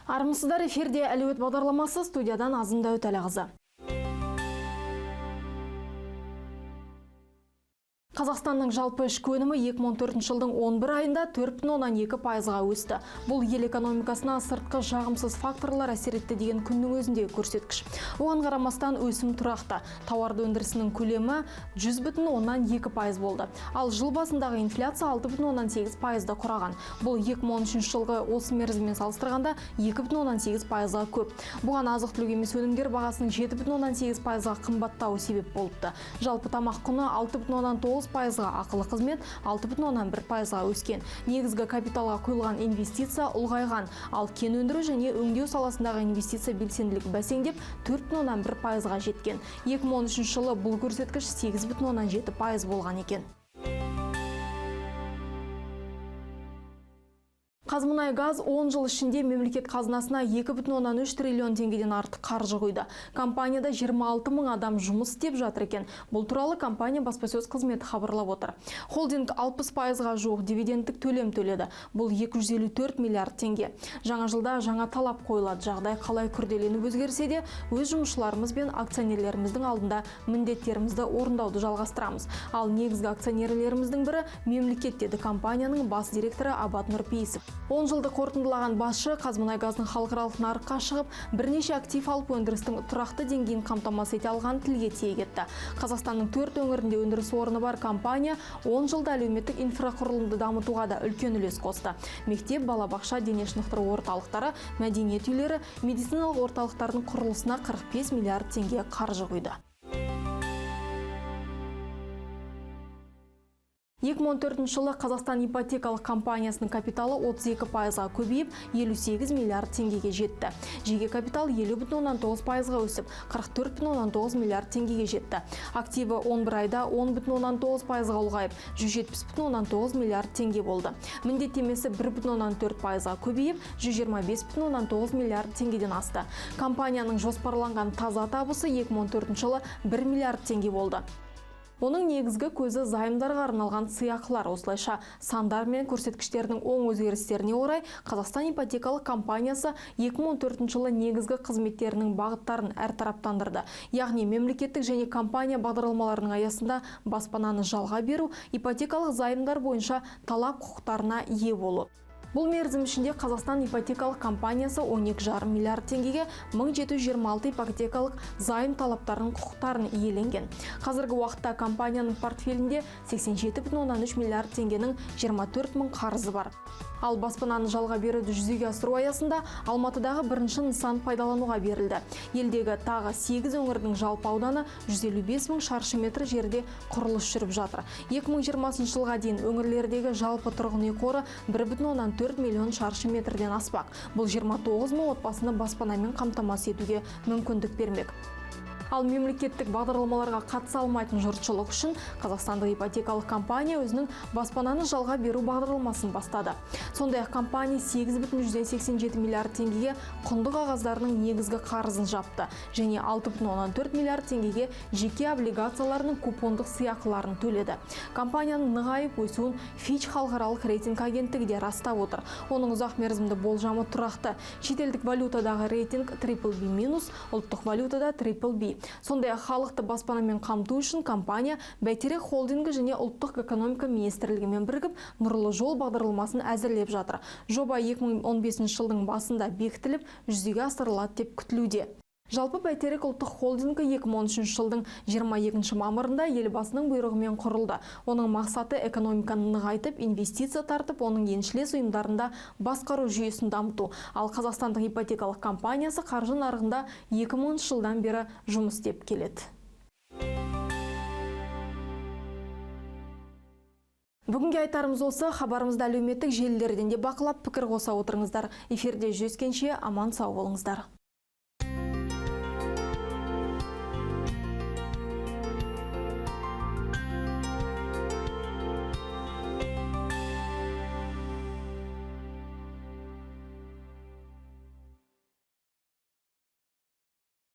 Армысыздар, эфирде әлеует бағдарламасы, студиядан Азымда Өтәліғызы. Қазақстанның жалпы ішкі өнімі 2014 жылдың 11 айында 4,2%-ға өсті. Бұл ел экономикасына сыртқы жағымсыз факторлар әсер етті деген күннің өзінде көрсеткіш. Оған қарамастан өсім тұрақты. Тауарды өндірісінің көлемі 100,2% болды. Ал жыл басындағы инфляция 6,8%-ды құраған. Бұл 2013 жылғы осы мерзіммен салыстырғанда 2,8%-ға көп. Бұған азық-түлік емес өнімдер бағасының 7,8%-ға қымбаттауы себеп болыпты. Жалпы тамақ құны 6,9%-ға, ақылы қызмет 6,1%-ға өскен. Негізгі капиталға құйылған инвестиция ұлғайған, ал кен өндіру және өңдеу саласындағы инвестиция белсенділігі бәсеңдеп 4,1%-ға жеткен. 2013 жылы бұл көрсеткіш 8,7% болған екен. Қазмұнайгаз 10 жыл ішінде мемлекет қазынасына 2,3 триллион теңгеден артық қаржы құйды. Компанияда 26 мың адам жұмыс істеп жатыр екен. Бұл туралы компания баспасөз қызметі хабарлап отыр. Холдинг 60%-ға жуық дивидендтік төлем төледі. Бұл 254 миллиард теңге. Жаңа жылда жаңа талап қойылады. Жағдай қалай күрделеніп өзгерсе де, өз жұмысшыларымыз бен акционерлеріміздің алдында міндеттерімізді орындауды жалғастырамыз. Ал негізгі акционерлеріміздің бірі мемлекет, деді компанияның бас директоры Абат Нұрпейісов. 10 жылды қорытындылаған басшы Қазмұнайгаздың халықаралық нарыққа шығып, бірнеше актив алып өндірістің тұрақты деңгейін қамтамасыз ете алған тілге тиек етті. Қазақстанның 4 өңірінде өндіріс орны бар компания 10 жылда әлеуметтік инфрақұрылымды дамытуға да үлкен үлес қосты. Мектеп, балабақша, дене шынықтыру орталықтары, мәдениет үйлері, медициналық орталықтардың құрылысына 45 миллиард теңге қаржы құйды. 2014 жылы Қазақстан ипотекалық компаниясының капиталы 32%-ға көбейіп, 58 миллиард теңгеге жетті. Жеке капитал 50,9%-ға өсіп, 44,9 миллиард теңгеге жетті. Активі 11 айда 10,9%-ға ұлғайып, 170,9 миллиард теңге болды. Міндеттемесі 1,4%-ға көбейіп, 125,9 миллиард теңгеден асты. Компанияның жоспарланған таза табысы 2014 жылы 1 миллиард теңге болды. Оның негізгі көзі займдарға арналған сыйақылар. Осылайша сандар мен көрсеткіштердің оң өзгерістеріне орай Қазақстан ипотекалық компаниясы 2014 жылы негізгі қызметтерінің бағыттарын әртараптандырды. Яғни мемлекеттік және компания бағдарламаларының аясында баспананы жалға беру, ипотекалық займдар бойынша талап құқықтарына ие болу. Бұл мерзім ішінде Қазақстан ипотекалық компаниясы 12,5 миллиард теңгеге 1726 ипотекалық займ талаптарының құқықтарын иеленген. Қазіргі уақытта компанияның портфелінде 87,3 миллиард теңгенің 24 мың қарызы бар. Ал баспананы жалға беруді жүзеге асыру аясында Алматыдағы бірінші нысан пайдалануға берілді. Елдегі тағы 8 өңірдің жалпы ауданы 155 мың шаршы метр жерде құрылыс жүріп жатыр. 2020 жылға дейін өңірлердегі жалпы тұрғын үй қоры 1,4 миллион шаршы метрден аспақ. Бұл 29 мың отбасыны баспанамен қамтамасыз етуге мүмкіндік бермек. Ал мемлекеттік бағдарламаларға қатыса алмайтын жұртшылық үшін Қазақстандық ипотекалық компания өзінің баспананы жалға беру бағдарламасын бастады. Сондай-ақ компания 8,87 миллиард теңгеге құнды қағаздарының негізгі қарызын жапты және 6,14 миллиард теңгеге жеке облигацияларының купондық сыйақыларын төледі. Компанияның нығайып өсуін Fitch халықаралық рейтинг агенттігі де растап отыр. Оның ұзақ мерзімді болжамы тұрақты. Шетелдік валютадағы рейтинг BBB-, ұлттық валютада BBB. Сондай-ақ халықты баспанамен қамту үшін компания Бәйтерек холдингі және ұлттық экономика министрлігімен бірігіп Нұрлы жол бағдарламасын әзірлеп жатыр. Жоба 2015 жылдың басында бекітіліп, жүзеге асырылады деп күтілуде. Жалпы Бәйтерек ұлттық холдингі 2013 жылдың 22 мамырында елбасының бұйрығымен құрылды. Оның мақсаты экономиканы нығайтып, инвестиция тартып, оның еншілес ұйымдарында басқару жүйесін дамыту. Ал Қазақстандық ипотекалық компаниясы қаржы нарығында 2000 жылдан бері жұмыс істеп келеді. Бүгінге айтарымыз осы. Хабарымызды әлеуметтік желілерден де бақылап, пікір қоса отырыңыздар. Эфирде жүздескенше аман сау болыңыздар.